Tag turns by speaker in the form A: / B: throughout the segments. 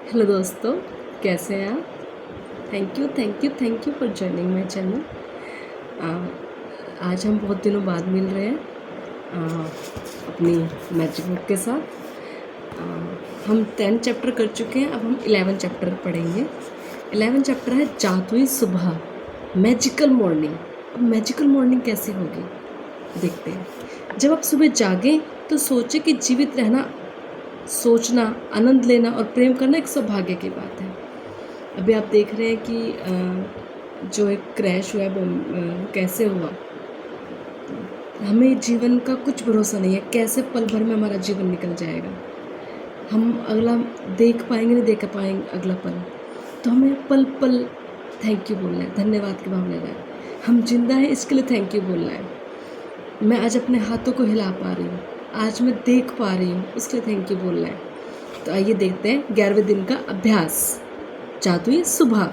A: Hello दोस्तों, कैसे हैं आप? Thank you for joining my channel. आज हम बहुत दिनों बाद मिल रहे हैं अपनी मैजिक बुक के साथ। हम 10 चैप्टर कर चुके हैं, अब हम 11 चैप्टर पढ़ेंगे। 11 चैप्टर है जादुई सुबह, मैजिकल मॉर्निंग। अब मैजिकल मॉर्निंग कैसे होगी देखते हैं। जब आप सुबह जागें तो सोचें कि जीवित रहना, सोचना, आनंद लेना और प्रेम करना एक सौभाग्य की बात है। अभी आप देख रहे हैं कि जो एक क्रैश हुआ है वो कैसे हुआ। हमें जीवन का कुछ भरोसा नहीं है, कैसे पल भर में हमारा जीवन निकल जाएगा, हम अगला देख पाएंगे नहीं देख पाएंगे अगला पल। तो हमें पल पल थैंक यू बोलना है, धन्यवाद की भाव लेना है। हम जिंदा हैं इसके लिए थैंक यू बोलना है। मैं आज अपने हाथों को हिला पा रही हूँ, आज मैं देख पा रही हूँ, उसके लिए थैंक यू बोलना है। तो आइए देखते हैं 11वें दिन का अभ्यास, जादुई सुबह।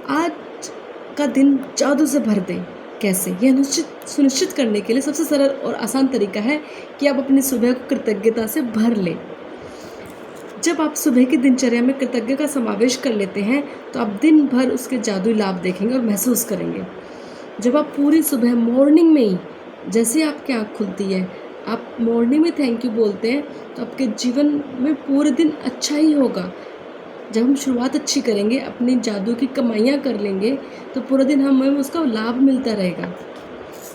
A: आज का दिन जादू से भर दें। कैसे? यह सुनिश्चित करने के लिए सबसे सरल और आसान तरीका है कि आप अपनी सुबह को कृतज्ञता से भर लें। जब आप सुबह की दिनचर्या में कृतज्ञता का समावेश कर लेते हैं तो आप दिन भर उसके जादुई लाभ देखेंगे और महसूस करेंगे। जब आप पूरी सुबह मॉर्निंग में ही, जैसे आपकी आँख खुलती है, आप मॉर्निंग में थैंक यू बोलते हैं तो आपके जीवन में पूरे दिन अच्छा ही होगा। जब हम शुरुआत अच्छी करेंगे, अपनी जादू की कमाइयाँ कर लेंगे तो पूरा दिन हमें उसका लाभ मिलता रहेगा।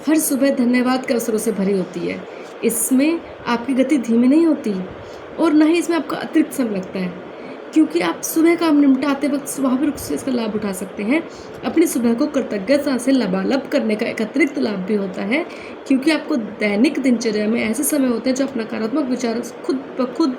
A: हर सुबह धन्यवाद के अवसरों से भरी होती है। इसमें आपकी गति धीमी नहीं होती और न ही इसमें आपका अतिरिक्त समय लगता है, क्योंकि आप सुबह काम निपटाते वक्त वहाँ पर इसका लाभ उठा सकते हैं। अपनी सुबह को कृतज्ञता से लबालब करने का एक अतिरिक्त लाभ भी होता है, क्योंकि आपको दैनिक दिनचर्या में ऐसे समय होते हैं जो नकारात्मक विचार खुद ब खुद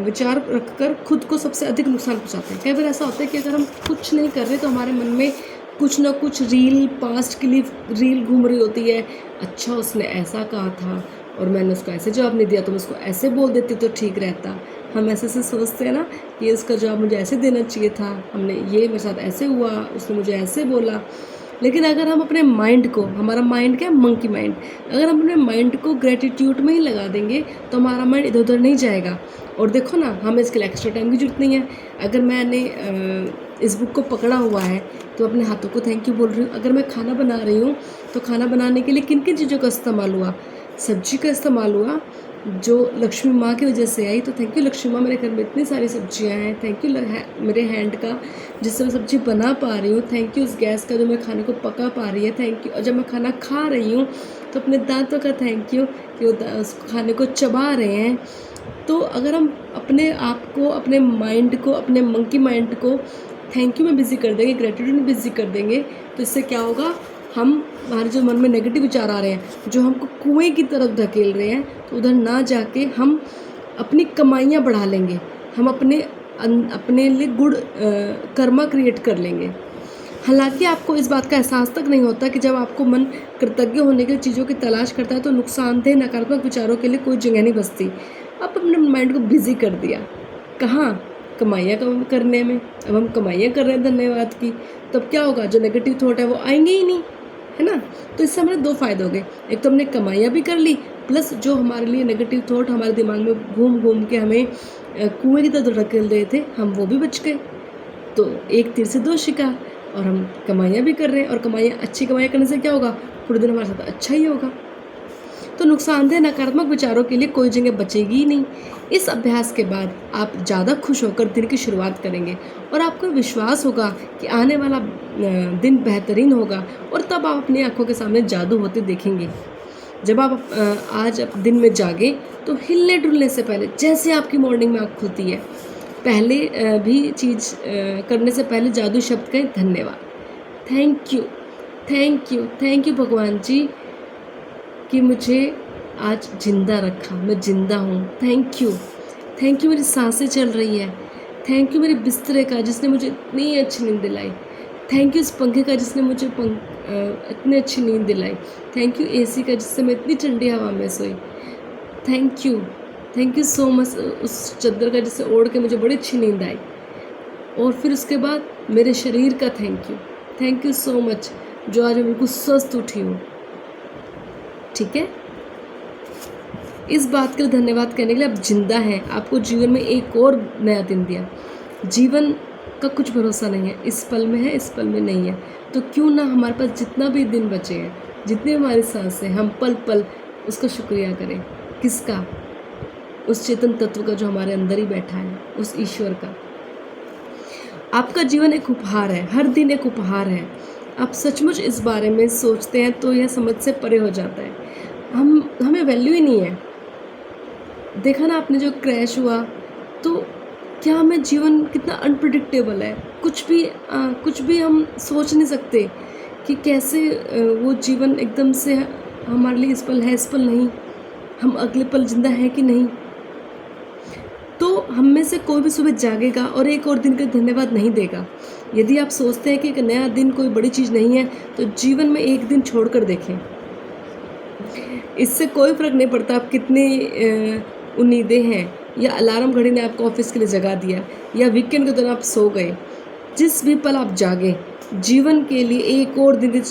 A: विचार रखकर खुद को सबसे अधिक नुकसान पहुंचाते हैं। कई बार ऐसा होता है कि अगर हम कुछ नहीं कर रहे तो हमारे मन में कुछ ना कुछ रील, पास्ट के लिए रील घूम रही होती है। अच्छा, उसने ऐसा कहा था और मैंने उसको ऐसे जवाब नहीं दिया, तो मैं उसको ऐसे बोल देती तो ठीक रहता। हम ऐसे सोचते हैं ना कि इसका जवाब मुझे ऐसे देना चाहिए था, हमने ये मेरे साथ ऐसे हुआ, उसने मुझे ऐसे बोला। लेकिन अगर हम अपने माइंड को, हमारा माइंड क्या है, मंकी माइंड, अगर हम अपने माइंड को ग्रेटिट्यूड में ही लगा देंगे तो हमारा माइंड इधर उधर नहीं जाएगा। और देखो ना, हमें इसके लिए एक्स्ट्रा टाइम की जरूरत नहीं है। अगर मैंने इस बुक को पकड़ा हुआ है तो अपने हाथों को थैंक यू बोल रही हूँ। अगर मैं खाना बना रही हूँ तो खाना बनाने के लिए किन किन चीज़ों का इस्तेमाल हुआ, सब्जी का इस्तेमाल हुआ जो लक्ष्मी माँ की वजह से आई, तो थैंक यू लक्ष्मी माँ, मेरे घर में इतनी सारी सब्जियाँ हैं। थैंक यू मेरे हैंड का जिससे मैं सब्जी बना पा रही हूँ। थैंक यू उस गैस का जो मैं खाने को पका पा रही है। थैंक यू, और जब मैं खाना खा रही हूँ तो अपने दांतों का थैंक यू कि वो उस खाने को चबा रहे हैं। तो अगर हम अपने आप को, अपने माइंड को, अपने मंकी माइंड को थैंक यू में बिज़ी कर देंगे, ग्रेटिट्यूड में बिज़ी कर देंगे, तो इससे क्या होगा, हमारे जो मन में नेगेटिव विचार आ रहे हैं, जो हमको कुएं की तरफ धकेल रहे हैं, तो उधर ना जाके हम अपनी कमाइयाँ बढ़ा लेंगे। हम अपने लिए गुड कर्मा क्रिएट कर लेंगे। हालांकि आपको इस बात का एहसास तक नहीं होता कि जब आपको मन कृतज्ञ होने के लिए चीज़ों की तलाश करता है तो नुकसानदेह नकारात्मक विचारों के लिए कोई जगह नहीं बचती। अब अपने माइंड को बिजी कर दिया, कहाँ, कमाइयाँ करने में। अब हम कमाइयाँ कर रहे हैं धन्यवाद की, तब क्या होगा, जो नेगेटिव थॉट है वो आएंगे ही नहीं, है ना। तो इससे हमारे दो फायदे हो गए, एक तो हमने कमाइयाँ भी कर ली, प्लस जो हमारे लिए नेगेटिव थॉट हमारे दिमाग में घूम घूम के हमें कुएं की तरह धकेल रहे थे, हम वो भी बच गए। तो एक तीर से दो शिकार, और हम कमाइयाँ भी कर रहे हैं, और कमाइयाँ, अच्छी कमाइयाँ करने से क्या होगा, पूरे दिन हमारे साथ अच्छा ही होगा। तो नुकसानदेह नकारात्मक विचारों के लिए कोई जगह बचेगी ही नहीं। इस अभ्यास के बाद आप ज़्यादा खुश होकर दिन की शुरुआत करेंगे और आपको विश्वास होगा कि आने वाला दिन बेहतरीन होगा, और तब आप अपनी आंखों के सामने जादू होते देखेंगे। जब आप आज दिन में जागे तो हिलने डुलने से पहले, जैसे आपकी मॉर्निंग में आँख खुलती है, पहले भी चीज़ करने से पहले जादू शब्द कहें, धन्यवाद, thank you, thank you, thank you भगवान जी कि मुझे आज ज़िंदा रखा, मैं ज़िंदा हूँ। थैंक यू, थैंक यू मेरी सांसें चल रही है। थैंक यू मेरे बिस्तरे का जिसने मुझे इतनी अच्छी नींद दिलाई। थैंक यू इस पंखे का जिसने मुझे इतनी अच्छी नींद दिलाई। थैंक यू एसी का जिससे मैं इतनी ठंडी हवा में सोई। थैंक यू सो मच उस चादर का जिससे ओढ़ के मुझे बड़ी अच्छी नींद आई। और फिर उसके बाद मेरे शरीर का थैंक यू सो मच, जो आज मैं बिल्कुल स्वस्थ उठी हूँ। ठीक है। इस बात के लिए धन्यवाद करने के लिए आप जिंदा हैं, आपको जीवन में एक और नया दिन दिया। जीवन का कुछ भरोसा नहीं है, इस पल में है, इस पल में नहीं है। तो क्यों ना हमारे पास जितना भी दिन बचे हैं, जितनी हमारी सांस है, हम पल पल उसका शुक्रिया करें। किसका? उस चेतन तत्व का जो हमारे अंदर ही बैठा है, उस ईश्वर का। आपका जीवन एक उपहार है, हर दिन एक उपहार है। आप सचमुच इस बारे में सोचते हैं तो यह समझ से परे हो जाता है। हमें वैल्यू ही नहीं है। देखा ना आपने जो क्रैश हुआ, तो क्या हमें जीवन कितना अनप्रिडिक्टेबल है। कुछ भी हम सोच नहीं सकते कि कैसे वो जीवन एकदम से हमारे लिए इस पल है, इस पल नहीं, हम अगले पल जिंदा है कि नहीं। तो हम में से कोई भी सुबह जागेगा और एक और दिन का धन्यवाद नहीं देगा। यदि आप सोचते हैं कि एक नया दिन कोई बड़ी चीज़ नहीं है, तो जीवन में एक दिन छोड़ कर देखें। इससे कोई फ़र्क नहीं पड़ता आप कितनी उम्मीदें हैं, या अलार्म घड़ी ने आपको ऑफिस के लिए जगा दिया, या वीकेंड के दौरान आप सो गए। जिस भी पल आप जागे, जीवन के लिए एक और दिन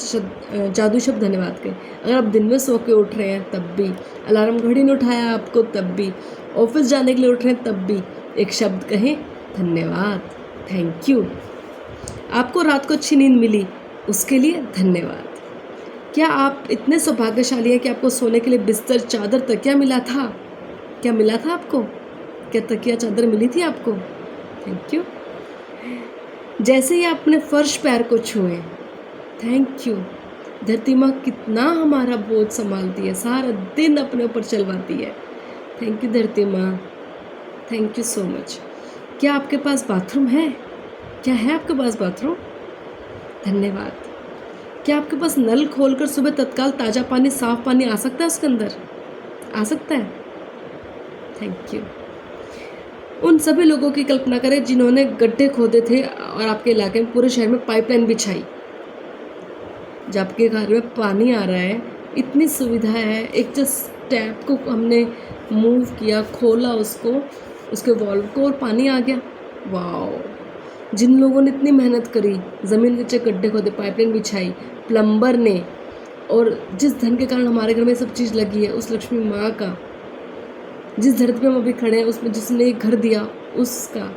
A: जादू शब्द धन्यवाद करें। अगर आप दिन में सो के उठ रहे हैं तब भी, अलार्म घड़ी ने उठाया आपको तब भी, ऑफिस जाने के लिए उठ रहे हैं तब भी, एक शब्द कहें, धन्यवाद, थैंक यू। आपको रात को अच्छी नींद मिली, उसके लिए धन्यवाद। क्या आप इतने सौभाग्यशाली हैं कि आपको सोने के लिए बिस्तर, चादर, तकिया मिला था? क्या मिला था आपको? क्या तकिया चादर मिली थी आपको? Thank you. जैसे ही आप अपने फर्श पैर को छुए, थैंक यू। धरती माँ कितना हमारा बोझ संभालती है, सारा दिन अपने ऊपर चलवाती है। थैंक यू धरती माँ, थैंक यू सो मच। क्या आपके पास बाथरूम है? क्या है आपके पास बाथरूम? धन्यवाद। क्या आपके पास नल खोलकर सुबह तत्काल ताज़ा पानी, साफ पानी आ सकता है उसके अंदर? आ सकता है? Thank you. उन सभी लोगों की कल्पना करें जिन्होंने गड्ढे खोदे थे और आपके इलाके में, पूरे शहर में पाइपलाइन बिछाई। जब आपके घर में पानी आ रहा है, इतनी सुविधा है, एक जस्ट टैप को हमने मूव किया, खोला उसको, उसके वॉल्व को, और पानी आ गया। वाओ! जिन लोगों ने इतनी मेहनत करी, ज़मीन के नीचे गड्ढे खोदे, पाइपलाइन बिछाई, प्लम्बर ने, और जिस धन के कारण हमारे घर में सब चीज़ लगी है, उस लक्ष्मी माँ का, जिस धरती पे हम अभी खड़े हैं, उसमें जिसने एक घर दिया, उसका,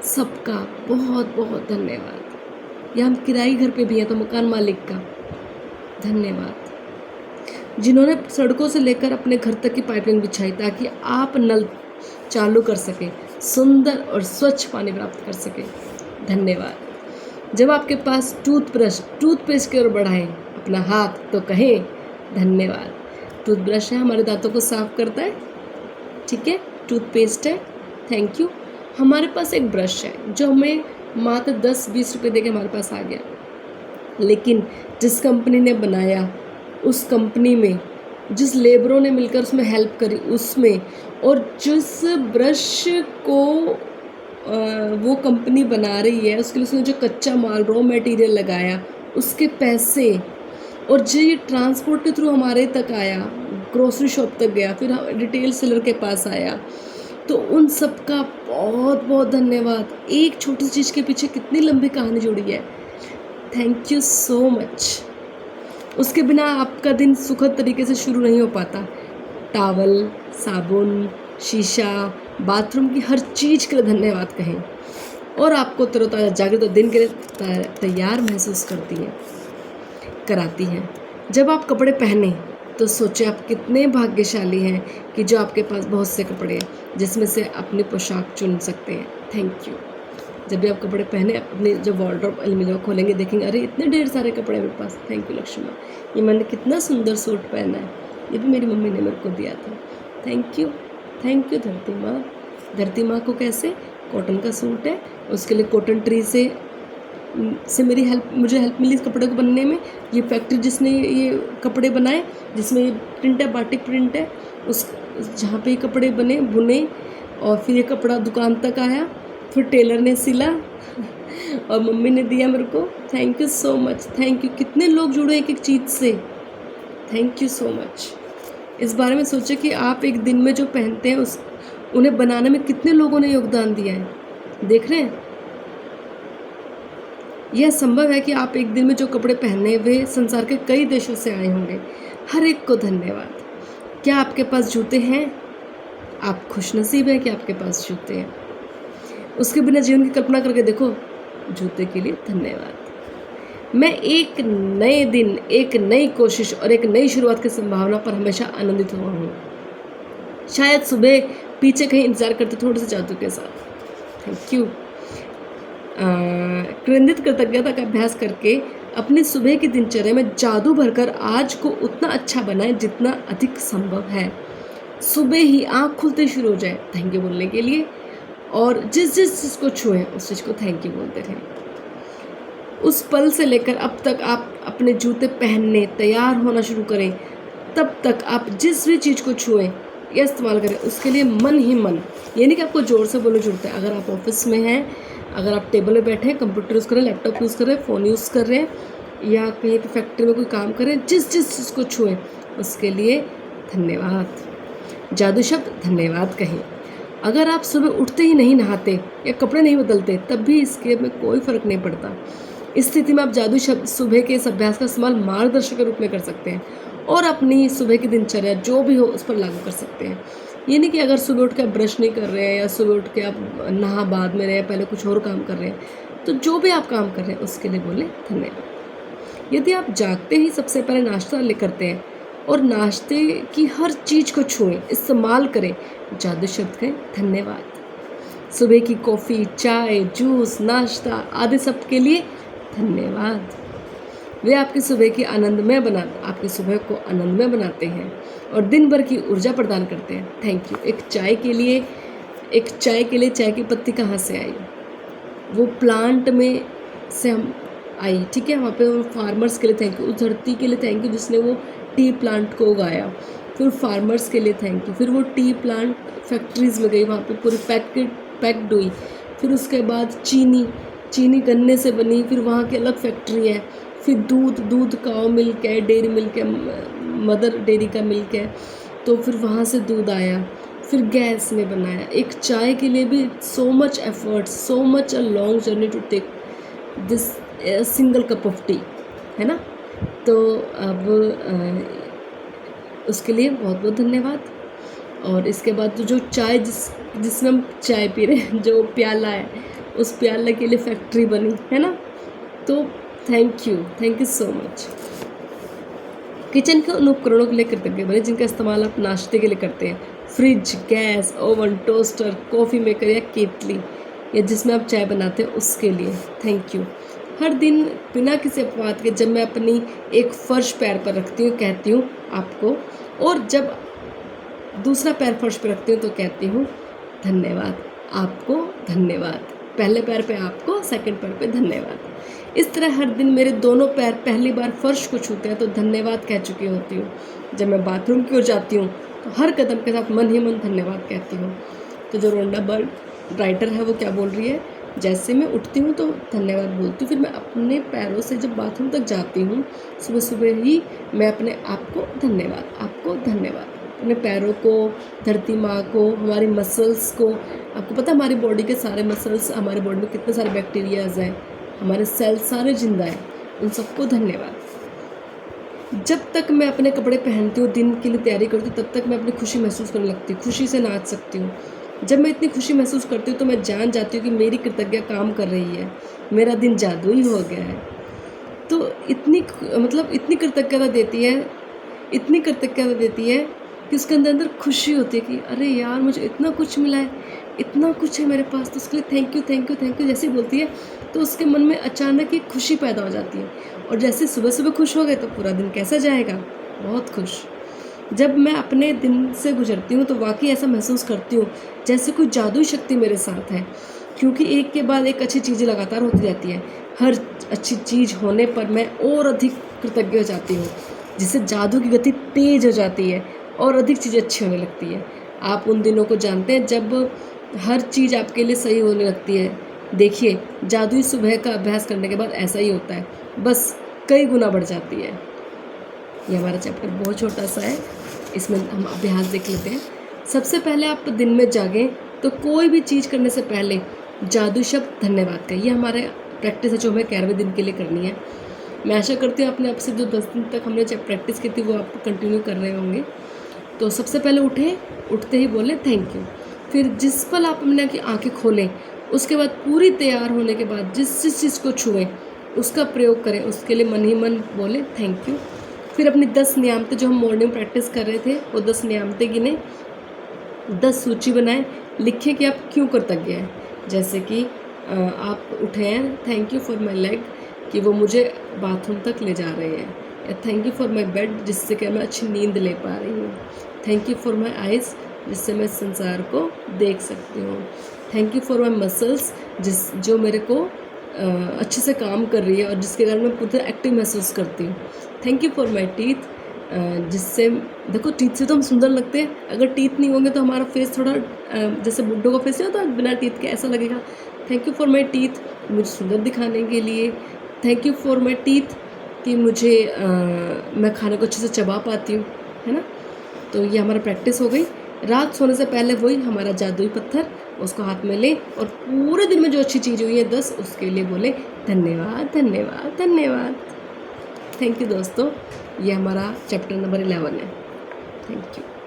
A: सबका बहुत बहुत धन्यवाद। या हम किराए घर पे भी हैं तो मकान मालिक का धन्यवाद। जिन्होंने सड़कों से लेकर अपने घर तक की पाइपलाइन बिछाई ताकि आप नल चालू कर सकें, सुंदर और स्वच्छ पानी प्राप्त कर सकें, धन्यवाद। जब आपके पास टूथपेस्ट की ओर बढ़ाएं अपना हाथ तो कहें धन्यवाद। टूथब्रश है, हमारे दांतों को साफ करता है, ठीक है, टूथपेस्ट है, थैंक यू। हमारे पास एक ब्रश है जो हमें मात्र 10-20 रुपये देके हमारे पास आ गया, लेकिन जिस कंपनी ने बनाया, उस कंपनी में जिस लेबरों ने मिलकर उसमें हेल्प करी, उसमें, और जिस ब्रश को वो कंपनी बना रही है, उसके लिए उसने जो कच्चा माल, रॉ मटेरियल लगाया, उसके पैसे, और जो ये ट्रांसपोर्ट के थ्रू हमारे तक आया, ग्रोसरी शॉप तक गया, फिर रिटेल सेलर के पास आया, तो उन सब का बहुत बहुत धन्यवाद। एक छोटी सी चीज़ के पीछे कितनी लंबी कहानी जुड़ी है। Thank you so much. उसके बिना आपका दिन सुखद तरीके से शुरू नहीं हो पाता। टावल, साबुन, शीशा, बाथरूम की हर चीज़ के लिए धन्यवाद कहें, और आपको तरोताज़ा, जागृत और दिन के लिए तैयार महसूस कराती हैं। जब आप कपड़े पहने तो सोचें आप कितने भाग्यशाली हैं कि जो आपके पास बहुत से कपड़े हैं जिसमें से अपनी पोशाक चुन सकते हैं। Thank you. जब भी आप कपड़े पहने, अपने जब वार्डरोब अलमीरा खोलेंगे, देखेंगे अरे इतने ढेर सारे कपड़े मेरे पास। थैंक यू लक्ष्मी माँ, ये मैंने कितना सुंदर सूट पहना है, ये भी मेरी मम्मी ने मेरे को दिया था। थैंक यू धरती माँ। धरती माँ को कैसे? कॉटन का सूट है, उसके लिए कॉटन ट्री से मुझे हेल्प मिली इस कपड़े को बनने में। ये फैक्ट्री जिसने ये कपड़े बनाए, जिसमें ये प्रिंट है, बाटिक प्रिंट है, उस जहाँ पे ये कपड़े बने, बुने, और फिर ये कपड़ा दुकान तक आया, फिर टेलर ने सिला और मम्मी ने दिया मेरे को। Thank you so much, thank you. कितने लोग जुड़े एक एक चीज़ से, थैंक यू सो मच। इस बारे में सोचे कि आप एक दिन में जो पहनते हैं उन्हें बनाने में कितने लोगों ने योगदान दिया है। देख रहे हैं, यह संभव है कि आप एक दिन में जो कपड़े पहने वे संसार के कई देशों से आए होंगे। हर एक को धन्यवाद। क्या आपके पास जूते हैं? आप खुशनसीब हैं कि आपके पास जूते हैं। उसके बिना जीवन की कल्पना करके देखो। जूते के लिए धन्यवाद। मैं एक नए दिन, एक नई कोशिश और एक नई शुरुआत की संभावना पर हमेशा आनंदित हुआ हूँ। शायद सुबह पीछे कहीं इंतज़ार करते थोड़े से जादू के साथ। Thank you. केंद्रित कृतज्ञता का अभ्यास करके अपनी सुबह की दिनचर्या में जादू भरकर आज को उतना अच्छा बनाएं जितना अधिक संभव है। सुबह ही आँख खुलते शुरू हो जाए थैंक यू बोलने के लिए, और जिस जिस चीज़ को छुएं उस चीज़ को थैंक यू बोलते रहें। उस पल से लेकर अब तक आप अपने जूते पहनने तैयार होना शुरू करें, तब तक आप जिस भी चीज़ को छुएं या इस्तेमाल करें उसके लिए मन ही मन, यानी कि आपको ज़ोर से बोलने की जरूरत है। अगर आप ऑफिस में हैं, अगर आप टेबल पे बैठे हैं, कंप्यूटर यूज़ कर रहे हैं, लैपटॉप यूज़ कर रहे हैं, फ़ोन यूज़ कर रहे हैं या कहीं पर फैक्ट्री में कोई काम कर रहे हैं, जिस जिस चीज़ को छुएं उसके लिए धन्यवाद। जादू शब्द धन्यवाद कहें। अगर आप सुबह उठते ही नहीं नहाते या कपड़े नहीं बदलते तब भी इसके में कोई फ़र्क नहीं पड़ता। इस स्थिति में आप जादू शब्द सुबह के इस अभ्यास का इस्तेमाल मार्गदर्शक के रूप में कर सकते हैं और अपनी सुबह की दिनचर्या जो भी हो उस पर लागू कर सकते हैं। ये नहीं कि अगर सुबह उठ के आप ब्रश नहीं कर रहे हैं या सुबह उठ के आप नहा बाद में रहे हैं, पहले कुछ और काम कर रहे हैं, तो जो भी आप काम कर रहे हैं उसके लिए बोले धन्यवाद। यदि आप जागते ही सबसे पहले नाश्ता करते हैं और नाश्ते की हर चीज़ को छुएं, इस्तेमाल करें, जादू शब्द कहें धन्यवाद। सुबह की कॉफ़ी, चाय, जूस, नाश्ता आदि सब के लिए धन्यवाद। वे आपकी सुबह आपकी सुबह को आनंदमय बनाते हैं और दिन भर की ऊर्जा प्रदान करते हैं। Thank you. एक चाय के लिए चाय की पत्ती कहाँ से आई? वो प्लांट में से हम आई, ठीक है। वहाँ पे फार्मर्स के लिए थैंक यू, उस धरती के लिए थैंक यू जिसने वो टी प्लांट को उगाया। फिर फार्मर्स के लिए थैंक यू। फिर वो टी प्लांट फैक्ट्रीज़ में गई, वहाँ पे पूरी पैक्ड हुई। फिर उसके बाद चीनी गन्ने से बनी, फिर वहाँ की अलग फैक्ट्री है। फिर दूध काऊ मिल्क है, डेयरी मिल्क है, मदर डेयरी का मिल्क है, तो फिर वहाँ से दूध आया। फिर गैस ने बनाया। एक चाय के लिए भी so much effort, so much a long journey to take this single cup of tea, है ना। तो अब उसके लिए बहुत बहुत धन्यवाद। और इसके बाद तो जो चाय जिसमें हम चाय पी रहे हैं, जो प्याला है, उस प्याले के लिए फैक्ट्री बनी, है ना। तो thank you so much. Kitchen के उन उपकरणों के लिए कृतज्ञ बने जिनका इस्तेमाल आप नाश्ते के लिए करते हैं। Fridge, gas, oven, toaster, coffee maker या केतली, या जिसमें आप चाय बनाते हैं उसके लिए थैंक यू। हर दिन बिना किसी अपवाद के जब मैं अपनी एक फर्श पैर पर रखती हूँ कहती हूँ आपको, और जब दूसरा पैर फर्श पर रखती हूँ तो कहती हूँ धन्यवाद, आपको धन्यवाद। पहले पैर पे आपको, सेकंड पैर पे धन्यवाद। इस तरह हर दिन मेरे दोनों पैर पहली बार फर्श को छूते हैं तो धन्यवाद कह चुकी होती हूँ। जब मैं बाथरूम की ओर जाती हूँ तो हर कदम के साथ मन ही मन धन्यवाद कहती हूँ। तो जो रोंडा बर्ड राइटर है वो क्या बोल रही है, जैसे मैं उठती हूँ तो धन्यवाद बोलती हूँ, फिर मैं अपने पैरों से जब बाथरूम तक जाती हूँ सुबह सुबह ही मैं अपने आप को धन्यवाद, आपको धन्यवाद, अपने पैरों को, धरती माँ को, हमारी मसल्स को। आपको पता है हमारी बॉडी के सारे मसल्स, हमारी बॉडी में कितने सारे बैक्टीरियाज हैं, हमारे सेल्स सारे जिंदा हैं, उन सबको धन्यवाद। जब तक मैं अपने कपड़े पहनती हूँ, दिन के लिए तैयारी करती हूँ, तब तक मैं अपनी खुशी महसूस करने लगती हूँ, खुशी से नाच सकती हूँ। जब मैं इतनी खुशी महसूस करती हूँ तो मैं जान जाती हूँ कि मेरी कृतज्ञता काम कर रही है, मेरा दिन जादुई हो गया है। तो इतनी कृतज्ञता देती है कि उसके अंदर खुशी होती है कि अरे यार मुझे इतना कुछ मिला है, इतना कुछ है मेरे पास, तो उसके लिए थैंक यू जैसे बोलती है तो उसके मन में अचानक ही खुशी पैदा हो जाती है। और जैसे सुबह सुबह खुश हो गए तो पूरा दिन कैसा जाएगा, बहुत खुश। जब मैं अपने दिन से गुजरती हूँ तो वाकई ऐसा महसूस करती हूँ जैसे कोई जादुई शक्ति मेरे साथ है, क्योंकि एक के बाद एक अच्छी चीज़ें लगातार होती जाती है। हर अच्छी चीज़ होने पर मैं और अधिक कृतज्ञ हो जाती हूँ, जिससे जादू की गति तेज हो जाती है और अधिक चीज़ें अच्छी होने लगती है। आप उन दिनों को जानते हैं जब हर चीज़ आपके लिए सही होने लगती है। देखिए, जादुई सुबह का अभ्यास करने के बाद ऐसा ही होता है, बस कई गुना बढ़ जाती है। ये हमारा चैप्टर बहुत छोटा सा है, इसमें हम अभ्यास देख लेते हैं। सबसे पहले आप दिन में जागें तो कोई भी चीज़ करने से पहले जादू शब्द धन्यवाद का, ये हमारे प्रैक्टिस है जो हमें 11वें दिन के लिए करनी है। मैं आशा करती हूँ अपने आप से जो 10 दिन तक हमने जब प्रैक्टिस की थी वो आप कंटिन्यू कर रहे होंगे। तो सबसे पहले उठते ही बोले थैंक यू। फिर जिस पल आप अपने की आंखें खोलें उसके बाद पूरी तैयार होने के बाद जिस जिस चीज़ को छुएं उसका प्रयोग करें, उसके लिए मन ही मन बोले थैंक यू। फिर अपनी 10 नियामतें जो हम मॉर्निंग प्रैक्टिस कर रहे थे वो 10 नियामतें गिने, 10 सूची बनाएं, लिखें कि आप क्यों कृतज्ञ हैं। जैसे कि आप उठे हैं, thank you for my leg कि वो मुझे बाथरूम तक ले जा रहे हैं, या thank you for my bed जिससे कि मैं अच्छी नींद ले पा रही हूँ, thank you for my eyes जिससे मैं संसार को देख सकती हूँ, thank you for my muscles जो मेरे को अच्छे से काम कर रही है और जिसके कारण मैं पूरा एक्टिव महसूस करती हूँ, thank you for my teeth जिससे देखो टीथ से तो हम सुंदर लगते हैं, अगर टीथ नहीं होंगे तो हमारा फेस थोड़ा जैसे बुड्ढों का फेस नहीं होता बिना टीथ के ऐसा लगेगा। Thank you for my teeth मुझे सुंदर दिखाने के लिए, thank you for my teeth कि मुझे मैं खाने को अच्छे से चबा पाती हूँ, है ना। तो ये हमारा प्रैक्टिस हो गई। रात सोने से पहले वही हमारा जादुई पत्थर उसको हाथ में लें और पूरे दिन में जो अच्छी चीज़ हुई है 10 उसके लिए बोले धन्यवाद धन्यवाद धन्यवाद। थैंक यू दोस्तों, ये हमारा चैप्टर नंबर 11 है। Thank you.